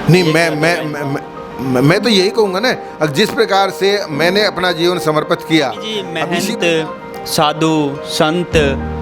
नहीं, ये मैं जो मैं अभी मैं मैं मैं तो यही कहूँगा ना, जिस प्रकार से मैंने अपना जीवन समर्पित किया, स्वामी जी अब इसी महंत, साधु, संत,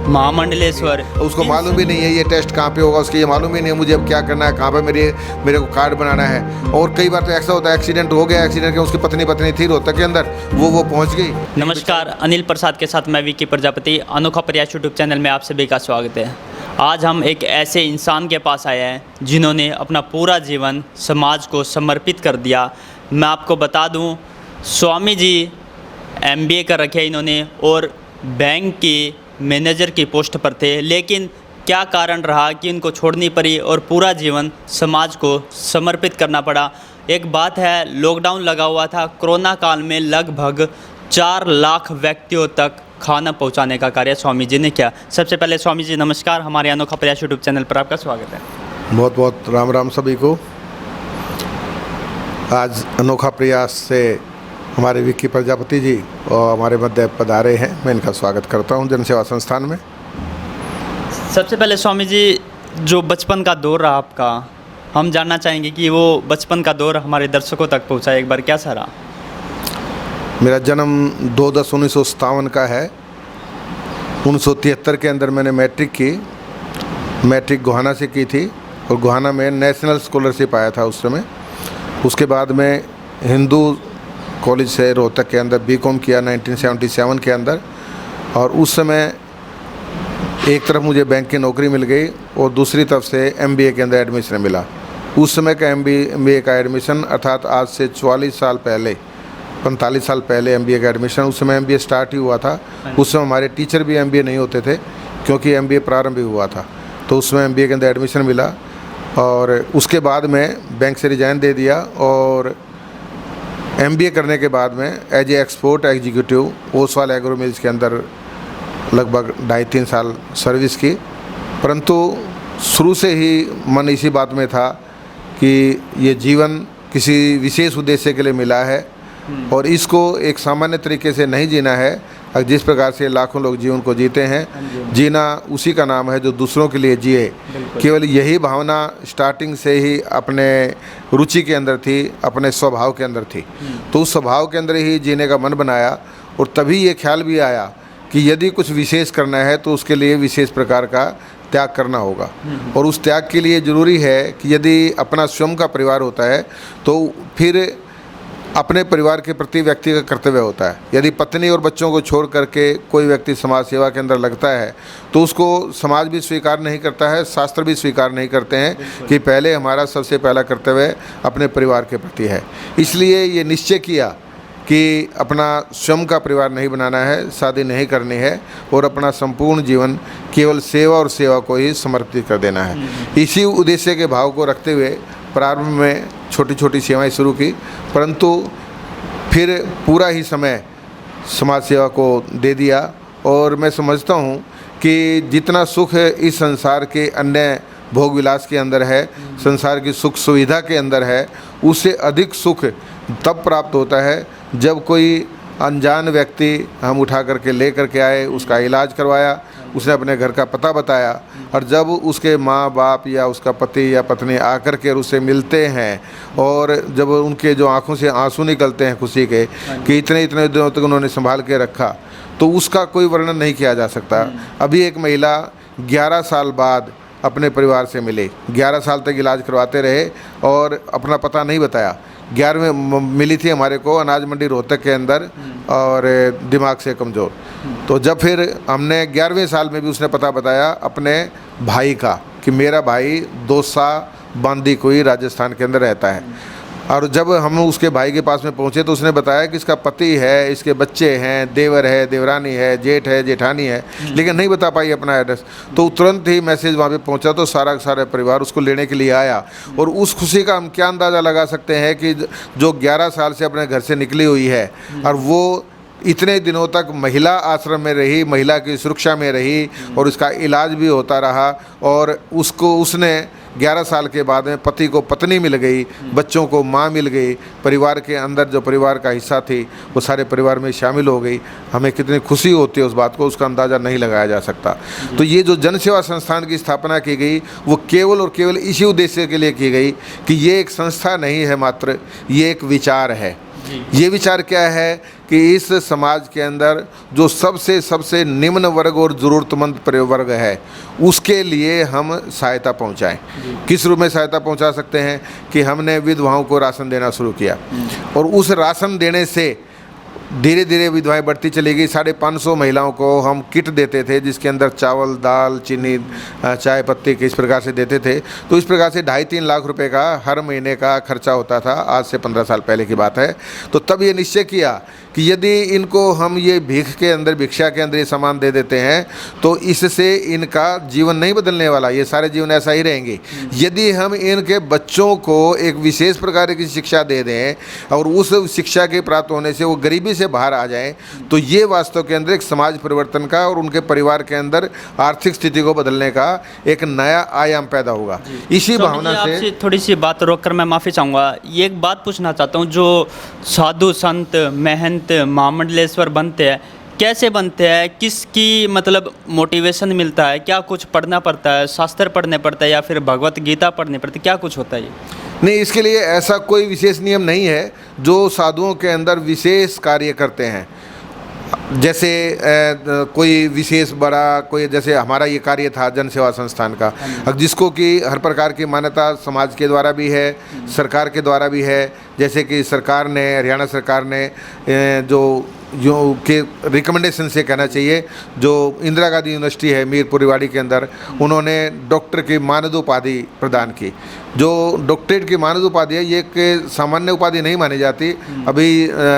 महामंडलेश्वर, उसको इन मालूम भी नहीं है ये टेस्ट कहाँ पे होगा, उसके ये मालूम ही नहीं है मुझे अब क्या करना है, कहाँ पे मेरे को कार्ड बनाना है। और कई बार तो ऐसा होता है, एक्सीडेंट हो गया, एक्सीडेंट के उसकी पत्नी थी रोहतक के अंदर, वो पहुँच गई। नमस्कार, अनिल प्रसाद के साथ मैं विकी प्रजापति, अनोखा प्रयास यूट्यूब चैनल में आप सभी का स्वागत है। आज हम एक ऐसे इंसान के पास आए हैं जिन्होंने अपना पूरा जीवन समाज को समर्पित कर दिया। मैं आपको बता दूं, स्वामी जी एमबीए कर रखे हैं इन्होंने और बैंक की मैनेजर की पोस्ट पर थे, लेकिन क्या कारण रहा कि इनको छोड़नी पड़ी और पूरा जीवन समाज को समर्पित करना पड़ा। एक बात है, लॉकडाउन लगा हुआ था, कोरोना काल में लगभग 4 लाख व्यक्तियों तक खाना पहुंचाने का कार्य स्वामी जी ने किया। सबसे पहले स्वामी जी नमस्कार, हमारे अनोखा प्रयास यूट्यूब चैनल पर आपका स्वागत है। बहुत बहुत राम राम सभी को। आज अनोखा प्रयास से हमारे विक्की प्रजापति जी और हमारे मध्य पधारे हैं, मैं इनका स्वागत करता हूं जनसेवा संस्थान में। सबसे पहले स्वामी जी, जो बचपन का दौर रहा आपका, हम जानना चाहेंगे कि वो बचपन का दौर हमारे दर्शकों तक पहुंचा, एक बार कैसा रहा? मेरा जन्म 2/10/1957 का है। 1973 के अंदर मैंने मैट्रिक की। मैट्रिक गोहाना से की थी और गोहाना में नेशनल स्कॉलरशिप आया था उस समय। उसके बाद में हिंदू कॉलेज से रोहतक के अंदर बीकॉम किया 1977 के अंदर। और उस समय एक तरफ मुझे बैंक की नौकरी मिल गई और दूसरी तरफ से एमबीए के अंदर एडमिशन मिला। उस समय का एमबीए का एडमिशन, अर्थात आज से 45 साल पहले, 45 साल पहले एमबीए का एडमिशन, उस समय एमबीए स्टार्ट ही हुआ था। उस समय हमारे टीचर भी एमबीए नहीं होते थे क्योंकि एमबीए प्रारंभ ही हुआ था। तो उसमें एमबीए के अंदर एडमिशन मिला और उसके बाद में बैंक से रिजाइन दे दिया और एमबीए करने के बाद में as a export executive Oswal Agro Mills के अंदर लगभग 2.5-3 साल सर्विस की। परंतु शुरू से ही मन इसी बात में था कि ये जीवन किसी विशेष उद्देश्य के लिए मिला है और इसको एक सामान्य तरीके से नहीं जीना है। जिस प्रकार से लाखों लोग जीवन को जीते हैं, जीना उसी का नाम है जो दूसरों के लिए जिए। केवल यही भावना स्टार्टिंग से ही अपने रुचि के अंदर थी, अपने स्वभाव के अंदर थी। तो उस स्वभाव के अंदर ही जीने का मन बनाया और तभी ये ख्याल भी आया कि यदि कुछ विशेष करना है तो उसके लिए विशेष प्रकार का त्याग करना होगा। और उस त्याग के लिए ज़रूरी है कि यदि अपना स्वयं का परिवार होता है तो फिर अपने परिवार के प्रति व्यक्ति का कर्तव्य होता है। यदि पत्नी और बच्चों को छोड़ करके कोई व्यक्ति समाज सेवा के अंदर लगता है तो उसको समाज भी स्वीकार नहीं करता है, शास्त्र भी स्वीकार नहीं करते हैं कि पहले हमारा सबसे पहला कर्तव्य अपने परिवार के प्रति है। इसलिए ये निश्चय किया कि अपना स्वयं का परिवार नहीं बनाना है, शादी नहीं करनी है और अपना संपूर्ण जीवन केवल सेवा और सेवा को ही समर्पित कर देना है। इसी उद्देश्य के भाव को रखते हुए प्रारंभ में छोटी छोटी सेवाएं शुरू की, परंतु फिर पूरा ही समय समाज सेवा को दे दिया। और मैं समझता हूँ कि जितना सुख इस संसार के अन्य भोग विलास के अंदर है, संसार की सुख सुविधा के अंदर है, उससे अधिक सुख तब प्राप्त होता है जब कोई अनजान व्यक्ति हम उठा करके ले करके आए, उसका इलाज करवाया, उसने अपने घर का पता बताया और जब उसके माँ बाप या उसका पति या पत्नी आकर के उससे मिलते हैं और जब उनके जो आंखों से आंसू निकलते हैं खुशी के कि इतने दिनों तक उन्होंने संभाल के रखा, तो उसका कोई वर्णन नहीं किया जा सकता। अभी एक महिला 11 साल बाद अपने परिवार से मिले, 11 साल तक इलाज करवाते रहे और अपना पता नहीं बताया। 11वें मिली थी हमारे को अनाज मंडी रोहतक के अंदर और दिमाग से कमज़ोर। तो जब फिर हमने 11वें साल में भी उसने पता बताया अपने भाई का कि मेरा भाई दोसा बांदी कोई राजस्थान के अंदर रहता है। और जब हम उसके भाई के पास में पहुंचे तो उसने बताया कि इसका पति है, इसके बच्चे हैं, देवर है, देवरानी है, जेठ है, जेठानी है, लेकिन नहीं बता पाई अपना एड्रेस। तो तुरंत ही मैसेज वहाँ पे पहुंचा तो सारा परिवार उसको लेने के लिए आया। और उस खुशी का हम क्या अंदाज़ा लगा सकते हैं कि जो 11 साल से अपने घर से निकली हुई है और वो इतने दिनों तक महिला आश्रम में रही, महिला की सुरक्षा में रही और उसका इलाज भी होता रहा और उसने 11 साल के बाद में पति को पत्नी मिल गई, बच्चों को माँ मिल गई, परिवार के अंदर जो परिवार का हिस्सा थी वो सारे परिवार में शामिल हो गई। हमें कितनी खुशी होती है उस बात को, उसका अंदाज़ा नहीं लगाया जा सकता। तो ये जो जन सेवा संस्थान की स्थापना की गई वो केवल और केवल इसी उद्देश्य के लिए की गई कि ये एक संस्था नहीं है मात्र, ये एक विचार है। ये विचार क्या है कि इस समाज के अंदर जो सबसे निम्न वर्ग और ज़रूरतमंद वर्ग है उसके लिए हम सहायता पहुंचाएं। किस रूप में सहायता पहुंचा सकते हैं कि हमने विधवाओं को राशन देना शुरू किया और उस राशन देने से धीरे धीरे विधवाएं बढ़ती चली गई। 550 महिलाओं को हम किट देते थे जिसके अंदर चावल, दाल, चीनी, चाय पत्ती किस प्रकार से देते थे। तो इस प्रकार से 2.5-3 लाख रुपए का हर महीने का खर्चा होता था। आज से 15 साल पहले की बात है। तो तब ये निश्चय किया कि यदि इनको हम ये भीख के अंदर, भिक्षा के अंदर ये सामान दे देते हैं तो इससे इनका जीवन नहीं बदलने वाला, ये सारे जीवन ऐसा ही रहेंगे। यदि हम इनके बच्चों को एक विशेष प्रकार की शिक्षा दे दें और उस शिक्षा के प्राप्त होने से वो गरीबी से बाहर आ जाएं तो ये वास्तव के अंदर एक समाज परिवर्तन का और उनके परिवार के अंदर आर्थिक स्थिति को बदलने का एक नया आयाम पैदा होगा। इसी भावना से थोड़ी सी बात रोककर मैं माफ़ी चाहूँगा। ये एक बात पूछना चाहता हूँ, जो साधु संत महंत महामंडलेश्वर बनते हैं, कैसे बनते हैं, किसकी मतलब मोटिवेशन मिलता है, क्या कुछ पढ़ना पड़ता है, शास्त्र पढ़ने पड़ता है या फिर भगवत गीता पढ़नी पड़ती है, क्या कुछ होता है ये? नहीं, इसके लिए ऐसा कोई विशेष नियम नहीं है। जो साधुओं के अंदर विशेष कार्य करते हैं, जैसे कोई विशेष बड़ा कोई, जैसे हमारा ये कार्य था जन सेवा संस्थान का, जिसको कि हर प्रकार की मान्यता समाज के द्वारा भी है, सरकार के द्वारा भी है। जैसे कि सरकार ने, हरियाणा सरकार ने जो के रिकमेंडेशन से कहना चाहिए, जो इंदिरा गांधी यूनिवर्सिटी है मीरपुर रेवाड़ी के अंदर, उन्होंने डॉक्टर की मानद उपाधि प्रदान की। जो डॉक्टरेट की मानद उपाधि है ये एक सामान्य उपाधि नहीं मानी जाती। अभी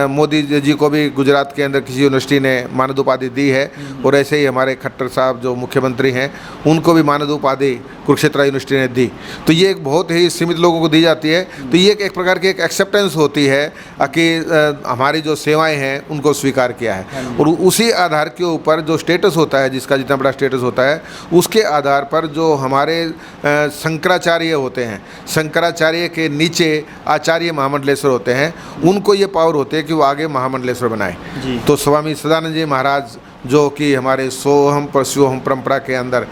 मोदी जी को भी गुजरात के अंदर किसी यूनिवर्सिटी ने मानद उपाधि दी है और ऐसे ही हमारे खट्टर साहब जो मुख्यमंत्री हैं उनको भी मानद उपाधि कुरुक्षेत्र यूनिवर्सिटी ने दी। तो ये एक बहुत ही सीमित लोगों को दी जाती है। तो ये एक प्रकार की एक एक्सेप्टेंस होती है कि हमारी जो सेवाएं हैं उनको स्वीकार किया है। और उसी आधार के ऊपर जो स्टेटस होता है, जिसका जितना बड़ा स्टेटस होता है, उसके आधार पर जो हमारे शंकराचार्य होते हैं, शंकराचार्य के नीचे आचार्य महामंडलेश्वर होते हैं, उनको ये पावर होती है कि वो आगे महामंडलेश्वर बनाए। तो स्वामी सदानंद जी महाराज जो कि हमारे सोहम परशुहम परंपरा के अंदर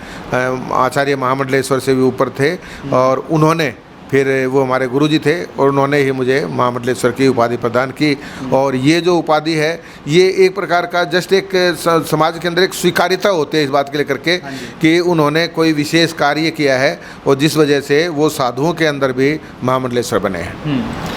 आचार्य महामंडलेश्वर से भी ऊपर थे और उन्होंने फिर वो हमारे गुरुजी थे और उन्होंने ही मुझे महामंडलेश्वर की उपाधि प्रदान की। और ये जो उपाधि है ये एक प्रकार का जस्ट एक समाज के अंदर एक स्वीकार्यता होती है इस बात के लेकर के कि उन्होंने कोई विशेष कार्य किया है और जिस वजह से वो साधुओं के अंदर भी महामंडलेश्वर बने हैं।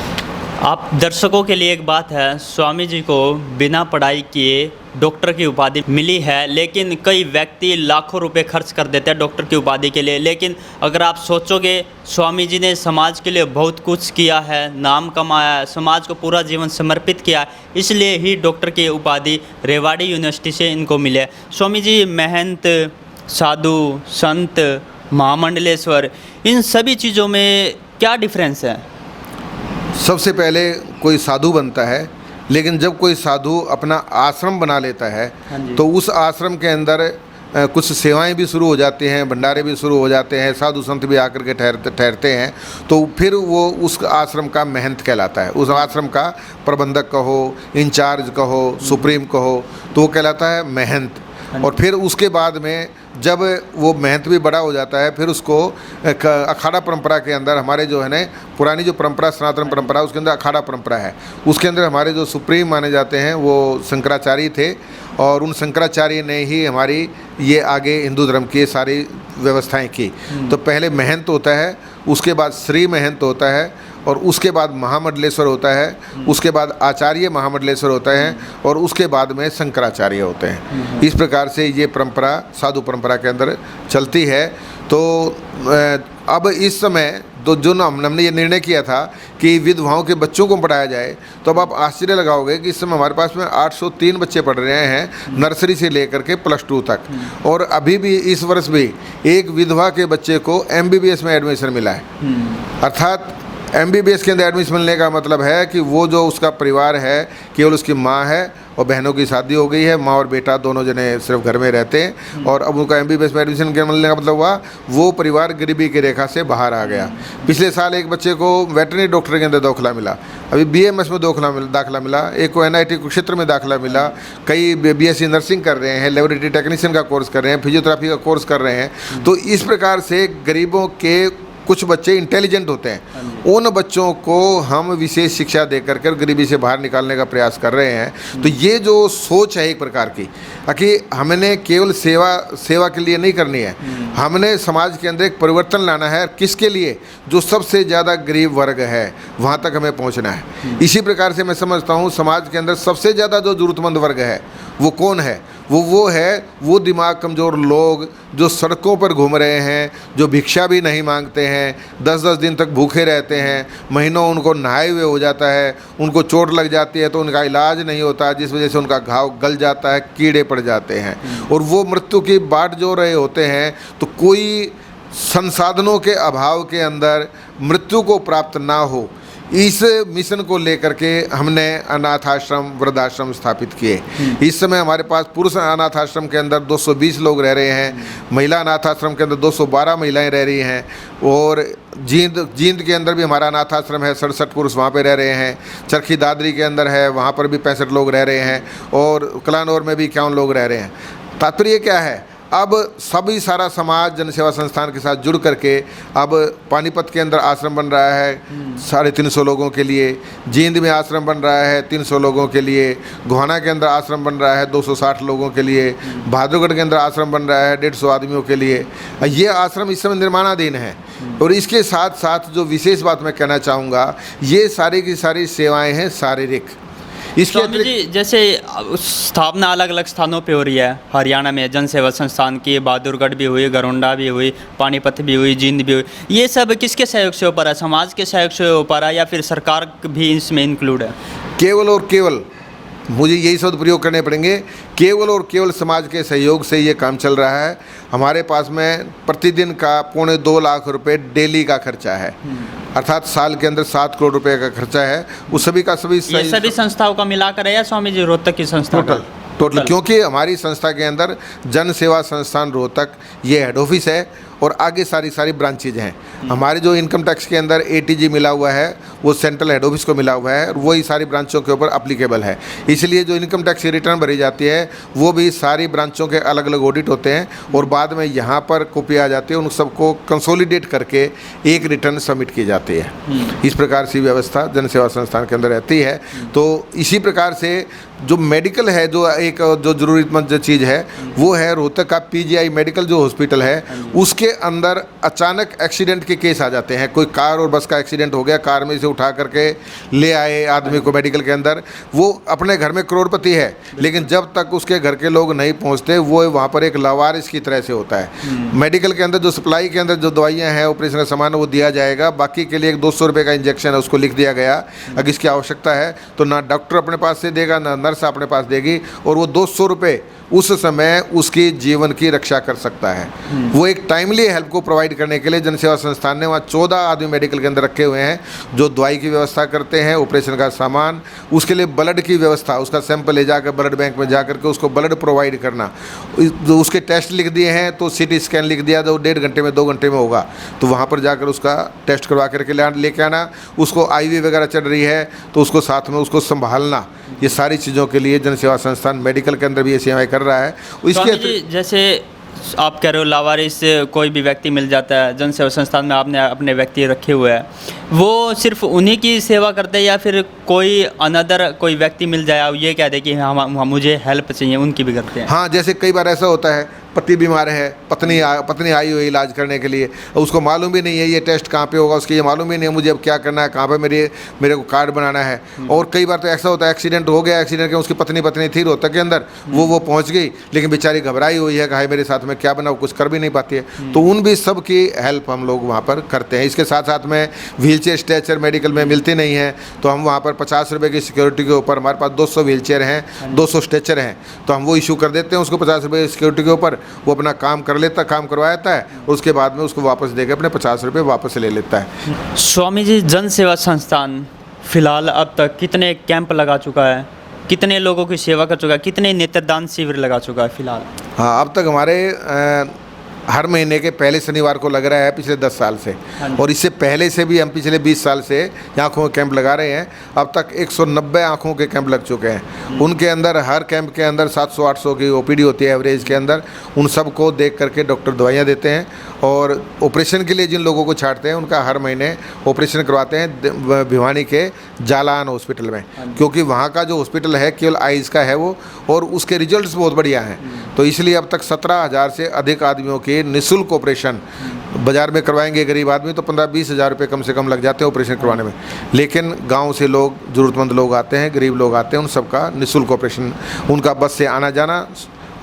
आप दर्शकों के लिए एक बात है, स्वामी जी को बिना पढ़ाई किए डॉक्टर की उपाधि मिली है, लेकिन कई व्यक्ति लाखों रुपए खर्च कर देते हैं डॉक्टर की उपाधि के लिए। लेकिन अगर आप सोचोगे स्वामी जी ने समाज के लिए बहुत कुछ किया है, नाम कमाया है, समाज को पूरा जीवन समर्पित किया है, इसलिए ही डॉक्टर की उपाधि रेवाड़ी यूनिवर्सिटी से इनको मिले। स्वामी जी महंत, साधु, संत, महामंडलेश्वर, इन सभी चीज़ों में क्या डिफरेंस है? सबसे पहले कोई साधु बनता है, लेकिन जब कोई साधु अपना आश्रम बना लेता है तो उस आश्रम के अंदर कुछ सेवाएं भी शुरू हो जाती हैं, भंडारे भी शुरू हो जाते हैं, साधु संत भी आकर के ठहरते हैं। तो फिर वो उस आश्रम का महंत कहलाता है, उस आश्रम का प्रबंधक कहो, इंचार्ज कहो, सुप्रीम कहो, तो वो कहलाता है महंत। और फिर उसके बाद में जब वो महंत भी बड़ा हो जाता है फिर उसको अखाड़ा परंपरा के अंदर, हमारे जो है ना पुरानी जो परंपरा सनातन परंपरा, उसके अंदर अखाड़ा परंपरा है, उसके अंदर हमारे जो सुप्रीम माने जाते हैं वो शंकराचार्य थे और उन शंकराचार्य ने ही हमारी ये आगे हिंदू धर्म की सारी व्यवस्थाएं की। तो पहले महंत होता है, उसके बाद श्री महंत होता है और उसके बाद महामंडलेश्वर होता है, उसके बाद आचार्य महामंडलेश्वर होता है और उसके बाद में शंकराचार्य होते हैं। इस प्रकार से ये परंपरा साधु परंपरा के अंदर चलती है। तो अब इस समय तो जो हमने ये निर्णय किया था कि विधवाओं के बच्चों को पढ़ाया जाए, तो अब आप आश्चर्य लगाओगे कि इस समय हमारे पास में 803 बच्चे पढ़ रहे हैं नर्सरी से लेकर के +2 तक। और अभी भी इस वर्ष भी एक विधवा के बच्चे को MBBS में एडमिशन मिला है। अर्थात MBBS के अंदर एडमिशन मिलने का मतलब है कि वो जो उसका परिवार है केवल उसकी माँ है और बहनों की शादी हो गई है, माँ और बेटा दोनों जने सिर्फ घर में रहते हैं। और अब उनका MBBS में एडमिशन के मिलने का मतलब हुआ वो परिवार गरीबी की रेखा से बाहर आ गया। पिछले साल एक बच्चे को वेटरनरी डॉक्टर के अंदर दाखिला मिला, अभी BMS में दाखिला मिला, एक को NIT क्षेत्र में दाखिला मिला, कई BSc नर्सिंग कर रहे हैं, लेबोरेटरी टेक्नीशियन का कोर्स कर रहे हैं, फिजियोथेरेपी का कोर्स कर रहे हैं। तो इस प्रकार से गरीबों के कुछ बच्चे इंटेलिजेंट होते हैं, उन बच्चों को हम विशेष शिक्षा दे करके गरीबी से बाहर निकालने का प्रयास कर रहे हैं। तो ये जो सोच है एक प्रकार की कि हमने केवल सेवा के लिए नहीं करनी है, हमने समाज के अंदर एक परिवर्तन लाना है। किसके लिए? जो सबसे ज़्यादा गरीब वर्ग है वहाँ तक हमें पहुँचना है। इसी प्रकार से मैं समझता हूँ समाज के अंदर सबसे ज़्यादा जो ज़रूरतमंद वर्ग है वो कौन है? वो दिमाग कमज़ोर लोग जो सड़कों पर घूम रहे हैं, जो भिक्षा भी नहीं मांगते हैं, 10-10 दिन तक भूखे रहते हैं, महीनों उनको नहाए हुए हो जाता है, उनको चोट लग जाती है तो उनका इलाज नहीं होता, जिस वजह से उनका घाव गल जाता है, कीड़े पड़ जाते हैं और वो मृत्यु की बाट जो रहे होते हैं। तो कोई संसाधनों के अभाव के अंदर मृत्यु को प्राप्त ना हो, इस मिशन को लेकर के हमने अनाथ आश्रम वृद्धाश्रम स्थापित किए। इस समय हमारे पास पुरुष अनाथ आश्रम के अंदर 220 लोग रह रहे हैं, महिला अनाथ आश्रम के अंदर 212 महिलाएं रह रही हैं और जींद के अंदर भी हमारा अनाथ आश्रम है, 67 पुरुष वहाँ पे रह रहे हैं। चरखी दादरी के अंदर है, वहाँ पर भी 65 लोग रह रहे हैं और कलानौर में भी 51 लोग रह रहे हैं। तात्पर्य क्या है? अब सभी सारा समाज जनसेवा संस्थान के साथ जुड़ करके अब पानीपत के अंदर आश्रम बन रहा है 350 लोगों के लिए, जींद में आश्रम बन रहा है 300 लोगों के लिए, गोहाना के अंदर आश्रम बन रहा है 260 लोगों के लिए, बहादुरगढ़ के अंदर आश्रम बन रहा है 150 आदमियों के लिए। ये आश्रम इस समय निर्माणाधीन है। और इसके साथ साथ जो विशेष बात मैं कहना चाहूँगा, ये सारी की सारी सेवाएँ हैं शारीरिक। इसके स्वामी जी, जैसे स्थापना अलग अलग स्थानों पे हो रही है हरियाणा में, जन सेवा संस्थान की बहादुरगढ़ भी हुई, गरोंडा भी हुई, पानीपत भी हुई, जींद भी हुई, ये सब किसके सहयोग से हो पा रहा है? समाज के सहयोग से हो पा रहा है या फिर सरकार भी इसमें इंक्लूड है? केवल और केवल मुझे यही शब्द प्रयोग करने पड़ेंगे, केवल और केवल समाज के सहयोग से ये काम चल रहा है। हमारे पास में प्रतिदिन का 2.25 लाख रुपए डेली का खर्चा है, अर्थात साल के अंदर 7 करोड़ रुपए का खर्चा है। उस सभी का सभी संस्थाओं का मिलाकर है या स्वामी जी रोहतक की संस्था? टोटल क्योंकि हमारी संस्था के अंदर जन सेवा संस्थान रोहतक ये हेड ऑफिस है और आगे सारी ब्रांचेज हैं। हमारे जो इनकम टैक्स के अंदर ATG मिला हुआ है वो सेंट्रल हेड ऑफिस को मिला हुआ है और वही सारी ब्रांचों के ऊपर अप्लीकेबल है। इसलिए जो इनकम टैक्स की रिटर्न भरी जाती है वो भी सारी ब्रांचों के अलग अलग ऑडिट होते हैं और बाद में यहाँ पर कॉपी आ जाती है, उन सबको कंसोलिडेट करके एक रिटर्न सबमिट की जाती है। इस प्रकार से व्यवस्था जन सेवा संस्थान के अंदर रहती है। तो इसी प्रकार से जो मेडिकल है, जो ज़रूरतमंद जो चीज़ है वो है रोहतक का PGI मेडिकल जो हॉस्पिटल है, उसके अंदर अचानक एक्सीडेंट के केस आ जाते हैं। कोई कार और बस का एक्सीडेंट हो गया, कार में से उठा करके ले आए आदमी को मेडिकल के अंदर, वो अपने घर में करोड़पति है लेकिन जब तक उसके घर के लोग नहीं पहुंचते वो वहाँ पर एक लावारिस की तरह से होता है। मेडिकल के अंदर जो सप्लाई के अंदर जो दवाइयाँ हैं, ऑपरेशन का सामान वो दिया जाएगा, बाकी के लिए एक 200 रुपये का इंजेक्शन है उसको लिख दिया गया। अगर इसकी आवश्यकता है तो ना डॉक्टर अपने पास से देगा ना नर्स अपने पास देगी और वो 200 रुपये उस समय उसकी जीवन की रक्षा कर सकता है। वो एक टाइमली हेल्प को प्रोवाइड करने के लिए जनसेवा संस्थान ने वहाँ 14 आदमी मेडिकल के अंदर रखे हुए हैं जो दवाई की व्यवस्था करते हैं, ऑपरेशन का सामान, उसके लिए ब्लड की व्यवस्था, उसका सैंपल ले जाकर ब्लड बैंक में जा करके उसको ब्लड प्रोवाइड करना। जो उसके टेस्ट लिख दिए हैं तो CT स्कैन लिख दिया तो 1.5 घंटे में 2 घंटे में होगा, तो वहाँ पर जाकर उसका टेस्ट करवा करके लेके आना। उसको IV वगैरह चल रही है तो उसको साथ में उसको संभालना। ये सारी चीज़ों के लिए जनसेवा संस्थान मेडिकल के अंदर भी ये सेवाएँ कर रहा है। इसके जैसे आप कह रहे हो लावारिस कोई भी व्यक्ति मिल जाता है, जन सेवा संस्थान में आपने अपने व्यक्ति रखे हुए हैं, वो सिर्फ उन्हीं की सेवा करते हैं या फिर कोई अनदर कोई व्यक्ति मिल जाए ये कह दे कि हाँ मुझे हेल्प चाहिए, उनकी भी करते हैं? हाँ, जैसे कई बार ऐसा होता है पति बीमार है, पत्नी आई हुई इलाज करने के लिए, उसको मालूम भी नहीं है ये टेस्ट कहाँ पे होगा, उसके ये मालूम भी नहीं है मुझे अब क्या करना है, कहाँ पे मेरे को कार्ड बनाना है। और कई बार तो ऐसा होता है एक्सीडेंट हो गया, एक्सीडेंट के उसकी पत्नी थी रोहतक के अंदर, वो पहुँच गई लेकिन बेचारी घबराई हुई है, कहा मेरे साथ में क्या बना, कुछ कर भी नहीं पाती है। तो उन भी सब की हेल्प हम लोग वहाँ पर करते हैं। इसके साथ साथ में व्हीलचेयर स्ट्रेचर मेडिकल में मिलती नहीं है तो हम वहाँ पर 50 रुपये की सिक्योरिटी के ऊपर, हमारे पास 200 व्हीलचेयर हैं, 200 स्ट्रेचर हैं, तो हम वो इशू कर देते हैं उसको 50 रुपये सिक्योरिटी के ऊपर। वो अपना काम कर लेता, काम करवा देता है, उसके बाद में उसको वापस देकर अपने 50 रुपये वापस ले लेता है। स्वामी जी, जन सेवा संस्थान फिलहाल अब तक कितने कैंप लगा चुका है? कितने लोगों की सेवा कर चुका है, कितने नेत्रदान शिविर लगा चुका है फिलहाल? हाँ, अब तक हमारे हर महीने के पहले शनिवार को लग रहा है पिछले 10 साल से। हाँ जी। और इससे पहले से भी हम पिछले 20 साल से आँखों के कैंप लगा रहे हैं। अब तक 190 आँखों के कैंप लग चुके हैं। उनके अंदर हर कैंप के अंदर 700-800 की ओपीडी होती है एवरेज के अंदर। उन सब को देख करके डॉक्टर दवाइयाँ देते हैं और ऑपरेशन के लिए जिन लोगों को छांटते हैं उनका हर महीने ऑपरेशन करवाते हैं भिवानी के जालान हॉस्पिटल में, क्योंकि वहाँ का जो हॉस्पिटल है केवल आइज़ का है वो, और उसके रिजल्ट्स बहुत बढ़िया हैं। तो इसलिए अब तक 17,000 से अधिक आदमियों के निःशुल्क ऑपरेशन बाज़ार में करवाएंगे गरीब आदमी तो 15-20 हज़ार रुपये कम से कम लग जाते हैं ऑपरेशन करवाने में। लेकिन गांव से लोग, ज़रूरतमंद लोग आते हैं, गरीब लोग आते हैं, उन सबका निःशुल्क ऑपरेशन, उनका बस से आना जाना,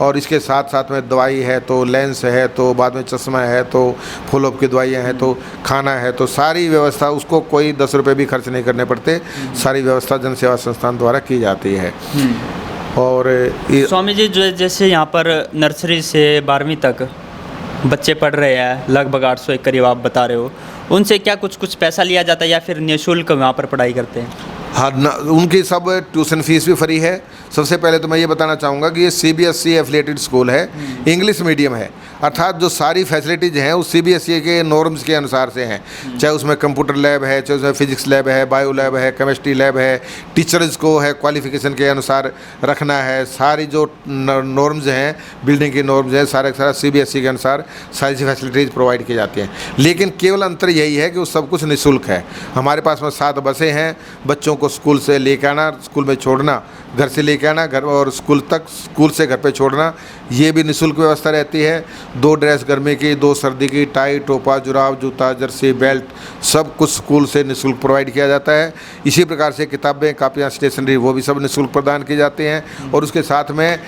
और इसके साथ साथ में दवाई है तो लेंस है तो बाद में चश्मा है तो फॉलोअप की दवाइयाँ हैं तो खाना है, तो सारी व्यवस्था उसको कोई 10 रुपये भी खर्च नहीं करने पड़ते। सारी व्यवस्था जन सेवा संस्थान द्वारा की जाती है। और स्वामी जी, जो जैसे यहाँ पर नर्सरी से 12वीं तक बच्चे पढ़ रहे हैं, लगभग 800 के करीब आप बता रहे हो, उनसे क्या कुछ पैसा लिया जाता है या फिर निःशुल्क वहाँ पर पढ़ाई करते हैं? हाँ, उनकी सब ट्यूशन फीस भी फ्री है। सबसे पहले तो मैं ये बताना चाहूँगा कि ये CBSE एफिलिएटेड स्कूल है, इंग्लिश मीडियम है, अर्थात जो सारी फैसिलिटीज़ हैं उस CBSE के नॉर्म्स के अनुसार से हैं। चाहे उसमें कंप्यूटर लैब है, चाहे उसमें फिजिक्स लैब है, बायो लैब है, केमिस्ट्री लैब है, टीचर्स को है क्वालिफिकेशन के अनुसार रखना है। सारी जो नॉर्म्स हैं, बिल्डिंग की नॉर्म्स हैं, सारा CBSE के अनुसार सारी फैसिलिटीज़ प्रोवाइड की जाती हैं। लेकिन केवल अंतर यही है कि वो सब कुछ निःशुल्क है। हमारे पास में 7 बसें हैं, बच्चों को स्कूल से लेके आना, स्कूल में छोड़ना, घर से लेके आना, घर और स्कूल तक, स्कूल से घर पे छोड़ना, ये भी निःशुल्क व्यवस्था रहती है। 2 ड्रेस गर्मी की, 2 सर्दी की, टाई, टोपा, जुराब, जूता, जर्सी, बेल्ट, सब कुछ स्कूल से निःशुल्क प्रोवाइड किया जाता है। इसी प्रकार से किताबें, कापियाँ, स्टेशनरी, वो भी सब निःशुल्क प्रदान की जाती हैं। और उसके साथ में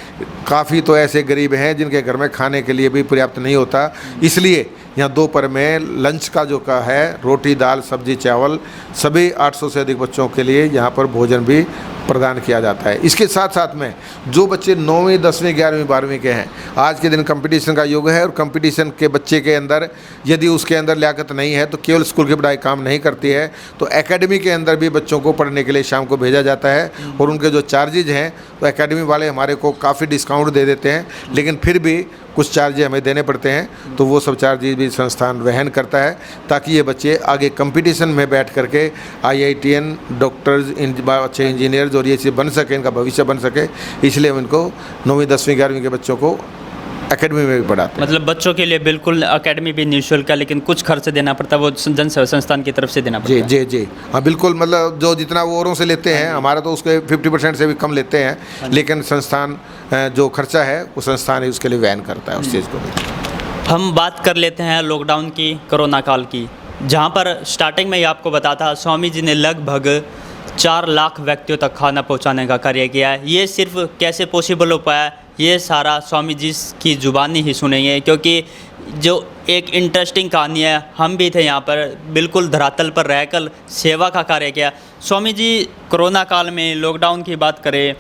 काफ़ी तो ऐसे गरीब हैं जिनके घर में खाने के लिए भी पर्याप्त नहीं होता, इसलिए यहाँ दोपहर में लंच का जो का है, रोटी, दाल, सब्जी, चावल, सभी 800 से अधिक बच्चों के लिए यहाँ पर भोजन भी प्रदान किया जाता है। इसके साथ साथ में जो बच्चे 9वीं, 10वीं, 11वीं, 12वीं के हैं, आज के दिन कंपटीशन का युग है और कंपटीशन के बच्चे के अंदर यदि उसके अंदर लियाकत नहीं है तो केवल स्कूल की पढ़ाई काम नहीं करती है, तो एकेडमी के अंदर भी बच्चों को पढ़ने के लिए शाम को भेजा जाता है। और उनके जो चार्जेज हैं तो एकेडमी वाले हमारे को काफ़ी डिस्काउंट दे देते हैं, लेकिन फिर भी कुछ चार्जेज हमें देने पड़ते हैं, तो वो सब चार्जेज भी संस्थान वहन करता है ताकि ये बच्चे आगे कंपटीशन में बैठ करके IITN, डॉक्टर्स, अच्छे इंजीनियर्स और ये चीज़ बन सके, इनका भविष्य बन सके। इसलिए हम इनको 9वीं, 10वीं, 11वीं के बच्चों को एकेडमी में भी पढ़ाते हैं। मतलब बच्चों के लिए बिल्कुल एकेडमी भी निःशुल्क है, लेकिन कुछ खर्च देना पड़ता है, वो जन सेवा संस्थान की तरफ से देना पड़ता है। जी हाँ, बिल्कुल। मतलब जो जितना वो औरों से लेते हैं, हमारा तो उसके 50% से भी कम लेते हैं, लेकिन संस्थान जो खर्चा है वो संस्थान ही उसके लिए वहन करता है उस चीज़ को भी। हम बात कर लेते हैं लॉकडाउन की, कोरोना काल की, जहाँ पर स्टार्टिंग में ही आपको बताता स्वामी जी ने लगभग 4 लाख व्यक्तियों तक खाना पहुँचाने का कार्य किया है। ये सिर्फ कैसे पॉसिबल हो पाया, ये सारा स्वामी जी की ज़ुबानी ही सुनेंगे, क्योंकि जो एक इंटरेस्टिंग कहानी है। हम भी थे यहाँ पर, बिल्कुल धरातल पर रहकर सेवा का कार्य किया। स्वामी जी कोरोना काल में, लॉकडाउन की बात करें,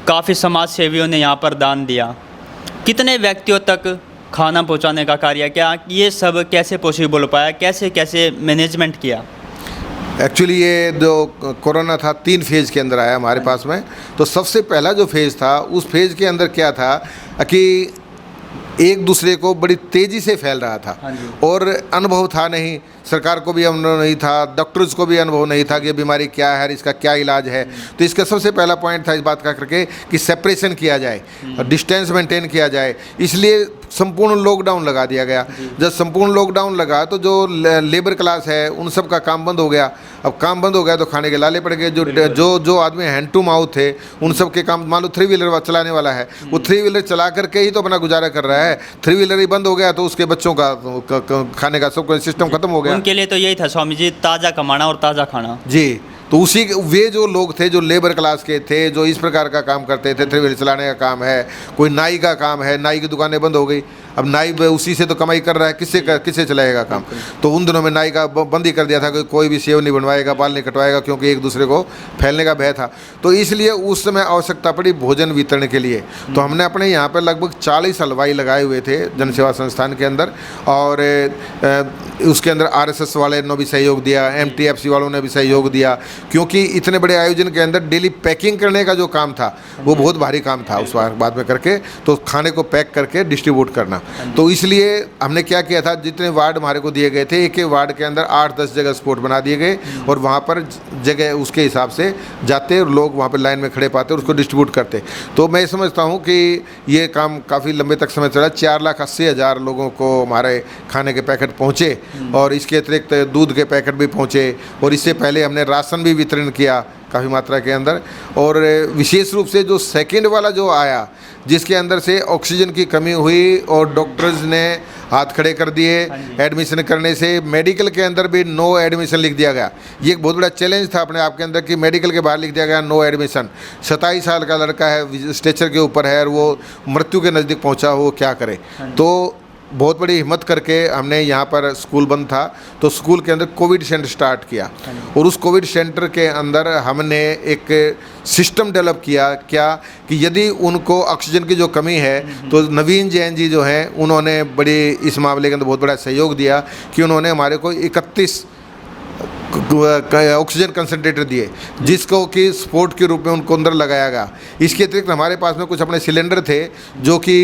काफ़ी समाज सेवियों ने यहाँ पर दान दिया। कितने व्यक्तियों तक खाना पहुँचाने का कार्य किया, ये सब कैसे पॉसिबल हो पाया, कैसे कैसे मैनेजमेंट किया? एक्चुअली ये जो कोरोना था 3 फेज़ के अंदर आया हमारे पास में। तो सबसे पहला जो फेज़ था, उस फेज़ के अंदर क्या था कि एक दूसरे को बड़ी तेज़ी से फैल रहा था और अनुभव था नहीं, सरकार को भी अनुभव नहीं था, डॉक्टर्स को भी अनुभव नहीं था कि बीमारी क्या है, इसका क्या इलाज है। तो इसका सबसे पहला पॉइंट था इस बात का करके कि सेपरेशन किया जाए, डिस्टेंस मेंटेन किया जाए, इसलिए संपूर्ण लॉकडाउन लगा दिया गया। जब संपूर्ण लॉकडाउन लगा तो जो लेबर क्लास है उन सब का काम बंद हो गया। अब काम बंद हो गया तो खाने के लाले पड़ गए। जो आदमी हैंड टू माउथ थे उन सब के काम, मान लो 3 व्हीलर चलाने वाला है, वो 3 व्हीलर चला करके ही तो अपना गुजारा कर रहा है। 3 व्हीलर ही बंद हो गया तो उसके बच्चों का खाने का सब सिस्टम खत्म हो गया। उनके लिए तो यही था स्वामी जी, ताज़ा कमाना और ताज़ा खाना। जी, तो उसी वे जो लोग थे जो लेबर क्लास के थे, जो इस प्रकार का काम करते थे, 3 व्हीलर चलाने का काम है, कोई नाई का काम है, नाई की दुकानें बंद हो गई। अब नाई उसी से तो कमाई कर रहा है, किससे चलाएगा काम। तो उन दिनों में नाई का बंद ही कर दिया था कि कोई भी शेव नहीं बनवाएगा, बाल नहीं कटवाएगा, क्योंकि एक दूसरे को फैलने का भय था। तो इसलिए उस समय आवश्यकता पड़ी भोजन वितरण के लिए। तो हमने अपने यहाँ पर लगभग 40 हलवाई लगाए हुए थे जनसेवा संस्थान के अंदर, और उसके अंदर RSS वाले ने भी सहयोग दिया, MTFC वालों ने भी सहयोग दिया, क्योंकि इतने बड़े आयोजन के अंदर डेली पैकिंग करने का जो काम था वो बहुत भारी काम था उस बाद में करके, तो खाने को पैक करके डिस्ट्रीब्यूट करना। तो इसलिए हमने क्या किया था, जितने वार्ड हमारे को दिए गए थे, एक एक वार्ड के अंदर 8-10 जगह स्पॉट बना दिए गए, और वहाँ पर जगह उसके हिसाब से जाते और लोग वहाँ पर लाइन में खड़े पाते और उसको डिस्ट्रीब्यूट करते। तो मैं समझता हूँ कि ये काम काफ़ी लंबे तक समय चला। 4,80,000 लोगों को हमारे खाने के पैकेट पहुँचे, और इसके अतिरिक्त दूध के पैकेट भी पहुँचे, और इससे पहले हमने राशन भी वितरण किया काफ़ी मात्रा के अंदर। और विशेष रूप से जो सेकंड वाला जो आया, जिसके अंदर से ऑक्सीजन की कमी हुई और डॉक्टर्स ने हाथ खड़े कर दिए एडमिशन करने से, मेडिकल के अंदर भी नो एडमिशन लिख दिया गया। ये एक बहुत बड़ा चैलेंज था अपने आप के अंदर कि मेडिकल के बाहर लिख दिया गया नो एडमिशन। 27 साल का लड़का है, स्ट्रेचर के ऊपर है, और वो मृत्यु के नज़दीक पहुंचा, वो क्या करे। तो बहुत बड़ी हिम्मत करके हमने यहाँ पर, स्कूल बंद था तो स्कूल के अंदर कोविड सेंटर स्टार्ट किया, और उस कोविड सेंटर के अंदर हमने एक सिस्टम डेवलप किया क्या कि यदि उनको ऑक्सीजन की जो कमी है, तो नवीन जैन जी जो हैं उन्होंने बड़ी इस मामले के अंदर बहुत बड़ा सहयोग दिया कि उन्होंने हमारे को 31 ऑक्सीजन कंसनट्रेटर दिए, जिसको कि सपोर्ट के रूप में उनको अंदर लगाया गया। इसके अतिरिक्त हमारे पास में कुछ अपने सिलेंडर थे, जो कि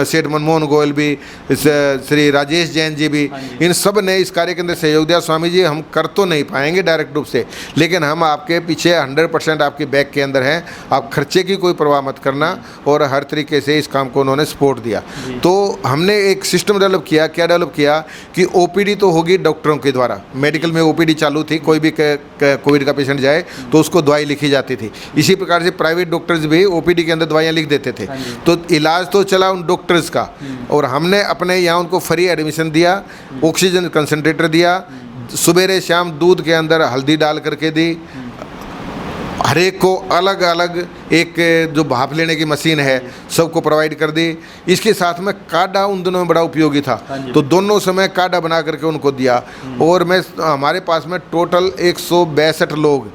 सेठ मनमोहन गोयल भी, श्री राजेश जैन जी भी, इन सब ने इस कार्य के अंदर सहयोग दिया। स्वामी जी, हम कर तो नहीं पाएंगे डायरेक्ट रूप से, लेकिन हम आपके पीछे 100% आपकी बैग के अंदर हैं, आप खर्चे की कोई परवाह मत करना, और हर तरीके से इस काम को उन्होंने सपोर्ट दिया। तो हमने एक सिस्टम डेवलप किया। क्या डेवलप किया कि OPD तो होगी डॉक्टरों के द्वारा, मेडिकल में OPD चालू थी, कोई भी कोविड का पेशेंट जाए तो उसको दवाई लिखी जाती थी। इसी प्रकार से प्राइवेट डॉक्टर्स भी OPD के अंदर दवाइयाँ लिख देते थे। तो इलाज तो चला उन डॉक्टर्स का, और हमने अपने यहाँ उनको फ्री एडमिशन दिया, ऑक्सीजन कंसनट्रेटर दिया, सुबेरे शाम दूध के अंदर हल्दी डाल करके दी, हर एक को अलग अलग एक जो भाप लेने की मशीन है सबको प्रोवाइड कर दी। इसके साथ में काढ़ा उन दिनों में बड़ा उपयोगी था, तो दोनों समय काढ़ा बना करके उनको दिया। और हमारे पास में टोटल 162 लोग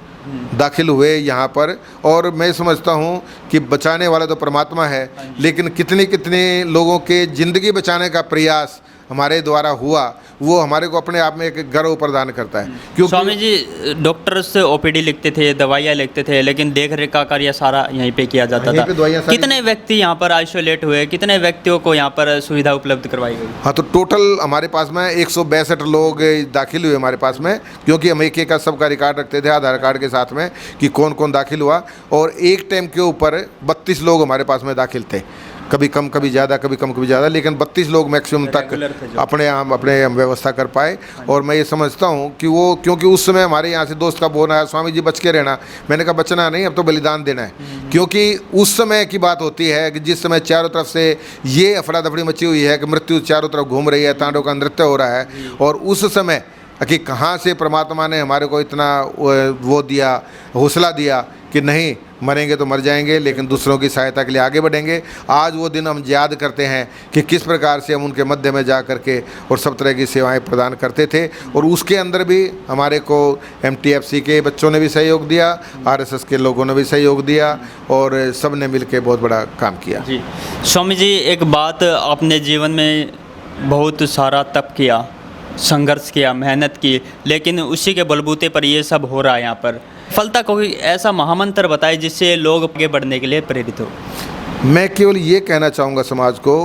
दाखिल हुए यहाँ पर, और मैं समझता हूँ कि बचाने वाला तो परमात्मा है, लेकिन कितने कितने लोगों के ज़िंदगी बचाने का प्रयास हमारे द्वारा हुआ, वो हमारे को अपने आप में एक गर्व प्रदान करता है। क्योंकि स्वामी जी, डॉक्टर्स OPD लिखते थे, दवाइयाँ लिखते थे, लेकिन देख रेख का कार्य सारा यहीं पे किया जाता था। कितने व्यक्ति यहाँ पर आइसोलेट हुए, कितने व्यक्तियों को यहाँ पर सुविधा उपलब्ध करवाई गई? हाँ, तो टोटल हमारे पास में 162 लोग दाखिल हुए हमारे पास में, क्योंकि हम एक का सबका रिकॉर्ड रखते थे आधार कार्ड के साथ में कि कौन कौन दाखिल हुआ, और एक टाइम के ऊपर 32 लोग हमारे पास में दाखिल थे, कभी कम कभी ज़्यादा, कभी कम कभी ज़्यादा, लेकिन 32 लोग मैक्सिमम तक अपने व्यवस्था कर पाए। और मैं ये समझता हूँ कि वो, क्योंकि उस समय हमारे यहाँ से दोस्त का फोन आया, स्वामी जी बच के रहना। मैंने कहा बचना नहीं, अब तो बलिदान देना है, क्योंकि उस समय की बात होती है कि जिस समय चारों तरफ से ये अफरा तफरी मची हुई है कि मृत्यु चारों तरफ घूम रही है, तांडव का नृत्य हो रहा है, और उस समय कि कहाँ से परमात्मा ने हमारे को इतना वो दिया, हौसला दिया कि नहीं मरेंगे तो मर जाएंगे, लेकिन दूसरों की सहायता के लिए आगे बढ़ेंगे। आज वो दिन हम याद करते हैं कि किस प्रकार से हम उनके मध्य में जा करके और सब तरह की सेवाएं प्रदान करते थे, और उसके अंदर भी हमारे को MTFC के बच्चों ने भी सहयोग दिया, RSS के लोगों ने भी सहयोग दिया, और सब ने मिल के बहुत बड़ा काम किया। जी स्वामी जी, एक बात, आपने जीवन में बहुत सारा तप किया, संघर्ष किया, मेहनत की, लेकिन उसी के बलबूते पर ये सब हो रहा है यहाँ पर। सफलता कोई ऐसा महामंत्र बताए जिससे लोग आगे बढ़ने के लिए प्रेरित हो। मैं केवल ये कहना चाहूँगा समाज को,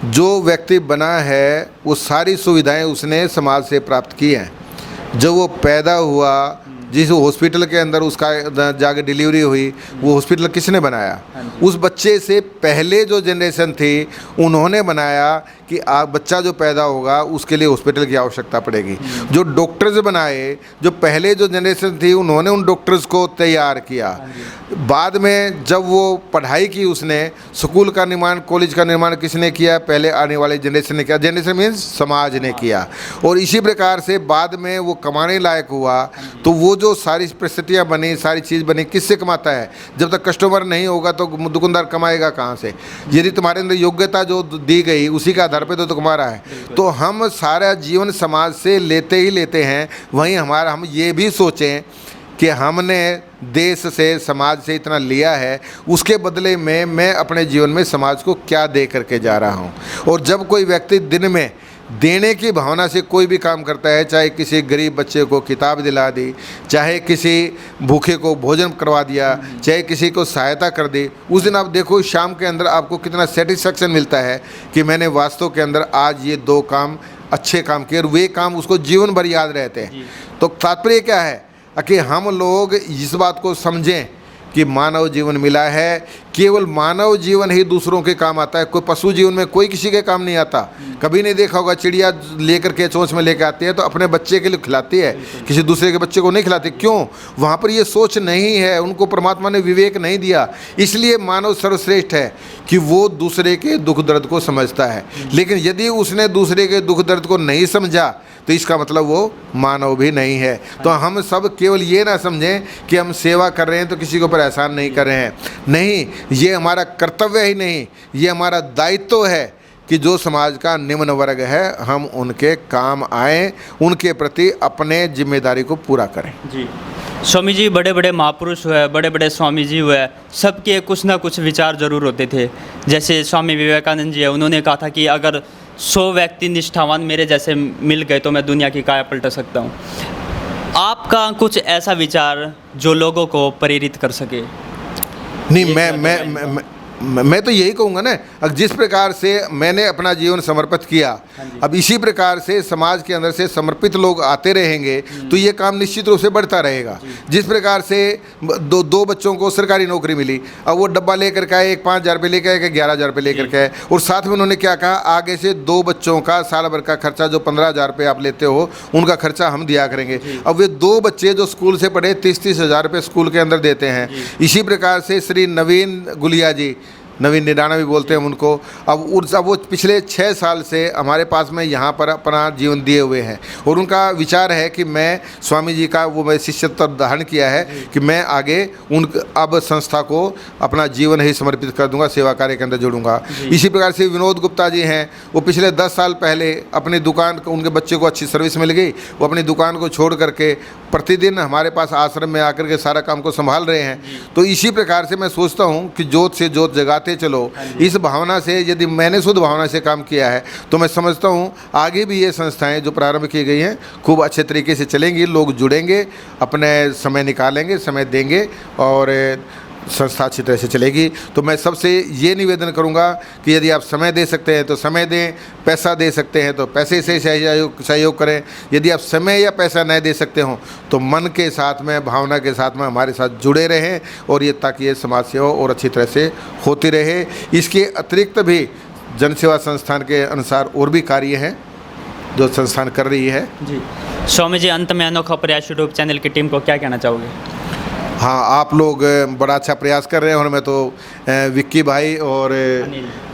जो व्यक्ति बना है वो सारी सुविधाएं उसने समाज से प्राप्त की हैं। जब वो पैदा हुआ, जिस हॉस्पिटल के अंदर उसका जाके डिलीवरी हुई, वो हॉस्पिटल किसने बनाया? उस बच्चे से पहले जो जनरेशन थी उन्होंने बनाया कि बच्चा जो पैदा होगा उसके लिए हॉस्पिटल की आवश्यकता पड़ेगी। जो डॉक्टर्स बनाए, जो पहले जो जनरेशन थी उन्होंने उन डॉक्टर्स को तैयार किया। बाद में जब वो पढ़ाई की, उसने स्कूल का निर्माण, कॉलेज का निर्माण किसने किया? पहले आने वाले जनरेशन ने किया। जनरेशन मीन्स समाज ने किया। और इसी प्रकार से बाद में वो कमाने लायक हुआ, तो वो जो सारी परिस्थितियाँ बनी, सारी चीज़ बनी, किससे कमाता है? जब तक कस्टमर नहीं होगा तो दुकानदार कमाएगा कहाँ से? यदि तुम्हारे अंदर योग्यता जो दी गई उसी के आधार पे तो कमा रहा है। तो हम सारा जीवन समाज से लेते ही लेते हैं। वहीं हम ये भी सोचें कि हमने देश से, समाज से इतना लिया है, उसके बदले में मैं अपने जीवन में समाज को क्या दे करके जा रहा हूँ। और जब कोई व्यक्ति दिन में देने की भावना से कोई भी काम करता है, चाहे किसी गरीब बच्चे को किताब दिला दी, चाहे किसी भूखे को भोजन करवा दिया, चाहे किसी को सहायता कर दी, उस दिन आप देखो शाम के अंदर आपको कितना सेटिस्फेक्शन मिलता है कि मैंने वास्तव के अंदर आज ये 2 काम अच्छे काम किए, और वे काम उसको जीवन भर याद रहते हैं। तो तात्पर्य क्या है कि हम लोग इस बात को समझें कि मानव जीवन मिला है, केवल मानव जीवन ही दूसरों के काम आता है। कोई पशु जीवन में कोई किसी के काम नहीं आता। कभी नहीं देखा होगा चिड़िया लेकर के चोंच में लेकर आती है तो अपने बच्चे के लिए खिलाती है, किसी दूसरे के बच्चे को नहीं खिलाती। क्यों? वहाँ पर ये सोच नहीं है, उनको परमात्मा ने विवेक नहीं दिया। इसलिए मानव सर्वश्रेष्ठ है कि वो दूसरे के दुख दर्द को समझता है। लेकिन यदि उसने दूसरे के दुख दर्द को नहीं समझा तो इसका मतलब वो मानव भी नहीं है। तो हम सब केवल ये ना समझें कि हम सेवा कर रहे हैं तो किसी के ऊपर एहसान नहीं कर रहे हैं। नहीं, ये हमारा कर्तव्य ही नहीं, ये हमारा दायित्व है कि जो समाज का निम्न वर्ग है हम उनके काम आएँ, उनके प्रति अपने जिम्मेदारी को पूरा करें। जी स्वामी जी, बड़े बड़े महापुरुष हुए, बड़े बड़े स्वामी जी हुए, सबके कुछ ना कुछ विचार ज़रूर होते थे। जैसे स्वामी विवेकानंद जी है, उन्होंने कहा था कि अगर 100 व्यक्ति निष्ठावान मेरे जैसे मिल गए तो मैं दुनिया की काया पलट सकता हूँ। आपका कुछ ऐसा विचार जो लोगों को प्रेरित कर सके? नहीं, मैं तो यही कहूँगा ना, अब जिस प्रकार से मैंने अपना जीवन समर्पित किया, अब इसी प्रकार से समाज के अंदर से समर्पित लोग आते रहेंगे तो ये काम निश्चित रूप से बढ़ता रहेगा। जिस प्रकार से दो बच्चों को सरकारी नौकरी मिली, अब वो डब्बा लेकर के आए, एक 5,000 रुपये लेकर आए, 11,000 रुपये लेकर के आए, और साथ में उन्होंने क्या कहा, आगे से 2 बच्चों का साल भर का खर्चा जो 15,000 रुपये आप लेते हो उनका खर्चा हम दिया करेंगे। अब वे 2 बच्चे जो स्कूल से पढ़े 30,000 रुपये स्कूल के अंदर देते हैं। इसी प्रकार से श्री नवीन गुलिया जी, नवीन निराना भी बोलते हैं उनको, अब वो पिछले 6 साल से हमारे पास में यहाँ पर अपना जीवन दिए हुए हैं। और उनका विचार है कि मैं स्वामी जी का वो मैं शिष्यत्व धारण किया है कि मैं आगे अब संस्था को अपना जीवन ही समर्पित कर दूंगा, सेवा कार्य के अंदर जोड़ूंगा। इसी प्रकार से विनोद गुप्ता जी हैं, वो पिछले 10 साल पहले अपनी दुकान, उनके बच्चे को अच्छी सर्विस मिल गई, वो अपनी दुकान को छोड़ करके प्रतिदिन हमारे पास आश्रम में आकर के सारा काम को संभाल रहे हैं। तो इसी प्रकार से मैं सोचता हूँ कि जोत से जोत जगाते चलो, इस भावना से, यदि मैंने शुद्ध भावना से काम किया है तो मैं समझता हूँ आगे भी ये संस्थाएं जो प्रारंभ की गई हैं खूब अच्छे तरीके से चलेंगी। लोग जुड़ेंगे, अपने समय निकालेंगे, समय देंगे और संस्था अच्छी तरह से चलेगी। तो मैं सबसे ये निवेदन करूँगा कि यदि आप समय दे सकते हैं तो समय दें, पैसा दे सकते हैं तो पैसे से सहयोग करें। यदि आप समय या पैसा नहीं दे सकते हों तो मन के साथ में, भावना के साथ में हमारे साथ जुड़े रहें, और ये ताकि ये समाज सेवा और अच्छी तरह से होती रहे। इसके अतिरिक्त भी जनसेवा संस्थान के अनुसार और भी कार्य हैं जो संस्थान कर रही है। जी स्वामी जी, अंत में अनोखा प्रयास यूट्यूब चैनल की टीम को क्या कहना चाहोगे? हाँ, आप लोग बड़ा अच्छा प्रयास कर रहे हैं और मैं तो विक्की भाई और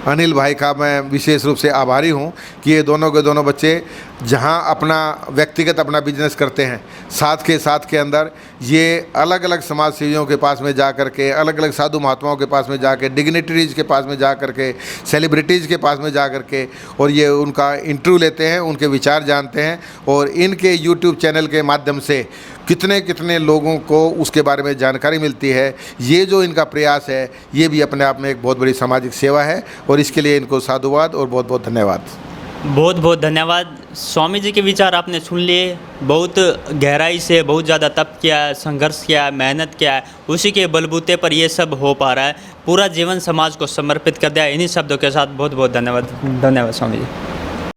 अनिल भाई का मैं विशेष रूप से आभारी हूँ कि ये दोनों के दोनों बच्चे जहाँ अपना व्यक्तिगत अपना बिजनेस करते हैं, साथ के अंदर ये अलग अलग समाज सेवियों के पास में जा कर के, अलग अलग साधु महात्माओं के पास में जा के, डिग्निटरीज के पास में जा कर के, सेलिब्रिटीज़ के पास में जा कर के, और ये उनका इंटरव्यू लेते हैं, उनके विचार जानते हैं, और इनके यूट्यूब चैनल के माध्यम से कितने कितने लोगों को उसके बारे में जानकारी मिलती है। ये जो इनका प्रयास है ये भी अपने आप में एक बहुत बड़ी सामाजिक सेवा है, और इसके लिए इनको साधुवाद और बहुत बहुत धन्यवाद। बहुत बहुत धन्यवाद। स्वामी जी के विचार आपने सुन लिए, बहुत गहराई से, बहुत ज़्यादा तप किया है, संघर्ष किया है, मेहनत किया है, उसी के बलबूते पर ये सब हो पा रहा है। पूरा जीवन समाज को समर्पित कर दिया। इन्हीं शब्दों के साथ बहुत बहुत धन्यवाद। धन्यवाद स्वामी जी।